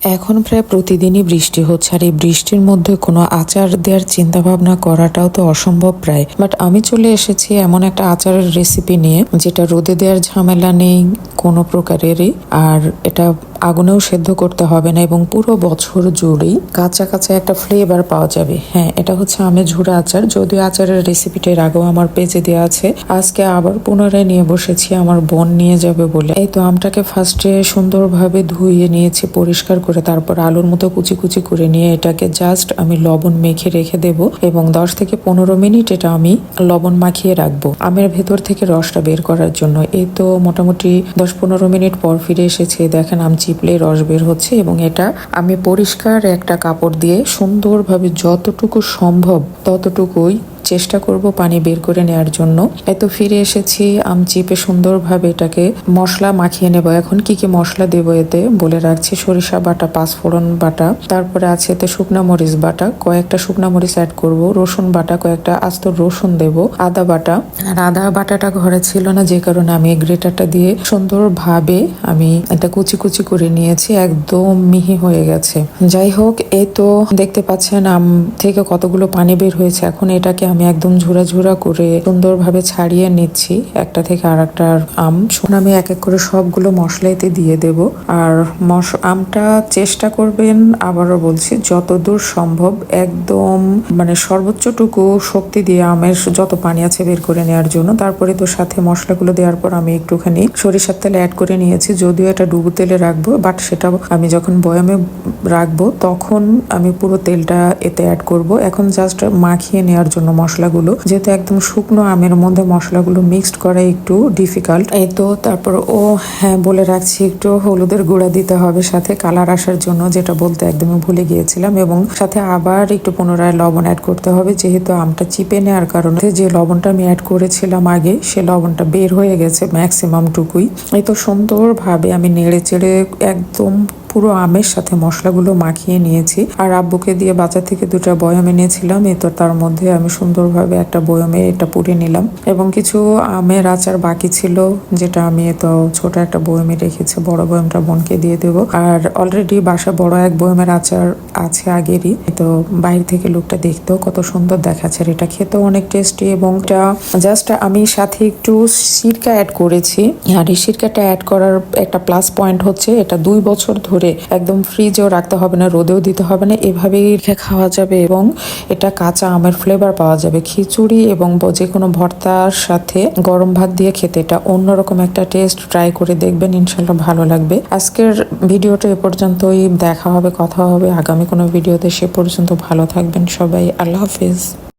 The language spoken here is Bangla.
এখন প্রায় প্রতিদিনই বৃষ্টি হচ্ছে, আর এই বৃষ্টির মধ্যে কোনো আচার দেওয়ার চিন্তা ভাবনা করাটাও তো অসম্ভব প্রায়। বাট আমি চলে এসেছি এমন একটা আচারের রেসিপি নিয়ে যেটা রোদে দেওয়ার ঝামেলা নেই কোনো প্রকারেরই, আর এটা আগুনেও সেদ্ধ করতে হবে না এবং পুরো বছর জুড়েই কাঁচা কাঁচা একটা ফ্লেভার পাওয়া যাবে। হ্যাঁ, এটা হচ্ছে আমের ঝুরা আচার। যদিও আচারের রেসিপিটা এর আগেও আমার পেজে দেওয়া আছে, আজকে আবার পুনরায় নিয়ে বসেছি আমার বোন নিয়ে যাবে বলে। এই তো আমটাকে ফার্স্টে সুন্দরভাবে ধুয়ে নিয়েছি পরিষ্কার করে, তারপর আলুর মতো কুচি কুচি করে নিয়ে এটাকে জাস্ট আমি লবণ মেখে রেখে দেব এবং 10 থেকে 15 মিনিট এটা আমি লবণ মাখিয়ে রাখবো আমের ভেতর থেকে রসটা বের করার জন্য। এই তো মোটামুটি 10-15 মিনিট পর ফিরে এসেছে, দেখেন আম চিপলে রস বের হচ্ছে এবং এটা আমি পরিষ্কার একটা কাপড় দিয়ে সুন্দরভাবে যতটুকু সম্ভব ততটুকুই চেষ্টা করব পানি বের করে নেওয়ার জন্য। এত ফিরে এসেছি আম চিপে সুন্দরভাবে এটাকে মশলা মাখিয়ে নেব। এখন কি কি মশলা দেব এতে বলে রাখছি: সরিষা বাটা, পাঁচফোড়ন বাটা, তারপরে আছে এতে শুকনা মরিচ বাটা, কয়েকটা শুকনা মরিচ অ্যাড করব, রসুন বাটা কয়েকটা, আস্ত রসুন দেব, আদা বাটা। আর আদা বাটাটা ঘরে ছিল না, যে কারণে আমি গ্রেটারটা দিয়ে সুন্দরভাবে আমি এটা কুচি কুচি করে নিয়েছি, একদম মিহি হয়ে গেছে। যাই হোক, এই তো দেখতে পাচ্ছেন আম থেকে কতগুলো পানি বের হয়েছে। এখন এটাকে আমি একদম ঝুরা ঝুরা করে সুন্দরভাবে ছাড়িয়ে নিচ্ছি একটা থেকে আর একটা আম। আমি এক এক করে সবগুলো মশলা এতে দিয়ে দেব। আর আমটা চেষ্টা করবেন, আবারও বলছি, যতদূর সম্ভব একদম মানে সর্বোচ্চটুকু শক্তি দিয়ে আমের যত পানি আছে বের করে নেওয়ার জন্য। তারপরে তো সাথে মশলাগুলো দেওয়ার পর আমি একটুখানি সরিষার তেল অ্যাড করে নিয়েছি, যদিও এটা ডুবো তেলে রাখবো, বাট সেটা আমি যখন বয়ামে রাখবো তখন আমি পুরো তেলটা এতে অ্যাড করব। এখন জাস্ট মাখিয়ে নেওয়ার জন্য মশলাগুলো, যেহেতু একদম শুকনো আমের মধ্যে মশলাগুলো মিক্সড করা একটু ডিফিকাল্ট। এই তো তারপর হ্যাঁ বলে রাখছি, একটু হলুদের গুঁড়া দিতে হবে সাথে কালার আসার জন্য, যেটা বলতে একদমই ভুলে গিয়েছিলাম, এবং সাথে আবার একটু পুনরায় লবণ অ্যাড করতে হবে, যেহেতু আমটা চিপে নেওয়ার কারণে যে লবণটা আমি অ্যাড করেছিলাম আগে সে লবণটা বের হয়ে গেছে ম্যাক্সিমাম টুকুই। এই তো সুন্দরভাবে আমি নেড়ে চেড়ে একদম পুরো আমের সাথে মশলাগুলো মাখিয়ে নিয়েছি। আর আব্বুকে দিয়ে বাজার থেকে 2টা বয়াম এনেছিলাম, এই তো তার মধ্যে আমি সুন্দরভাবে একটা বয়ামে এটা পুড়ে নিলাম, এবং কিছু আমের আচার বাকি ছিল যেটা আমি তো ছোট একটা বয়ামে রেখেছি, বড় বয়ামটা বোনকে দিয়ে দেব। আর অলরেডি বাসা বড় এক বয়ামের আচার আছে আগেরই, তো বাইরে থেকে লুকটা দেখতেও কত সুন্দর দেখাচ্ছে, আর এটা খেতেও অনেক টেস্টি। এবং এটা জাস্ট আমি সাথে একটু সিরকা অ্যাড করেছি, আর এই সিরকাটা অ্যাড করার একটা প্লাস পয়েন্ট হচ্ছে এটা 2 বছর ধরে একদম ফ্রিজেও রাখতে হবে না, রোদেও দিতে হবে না, এভাবেই রেখে খাওয়া যাবে এবং এটা কাঁচা আমের ফ্লেভার পাওয়া যাবে। খিচুড়ি এবং যে কোনো ভর্তার সাথে গরম ভাত দিয়ে খেতে এটা অন্যরকম একটা টেস্ট। ট্রাই করে দেখবেন, ইনশাল্লাহ ভালো লাগবে। আজকের ভিডিওটা এ পর্যন্তই, দেখা হবে, কথা হবে আগামী কোনো ভিডিওতে। সে পর্যন্ত ভালো থাকবেন সবাই, আল্লাহ হাফিজ।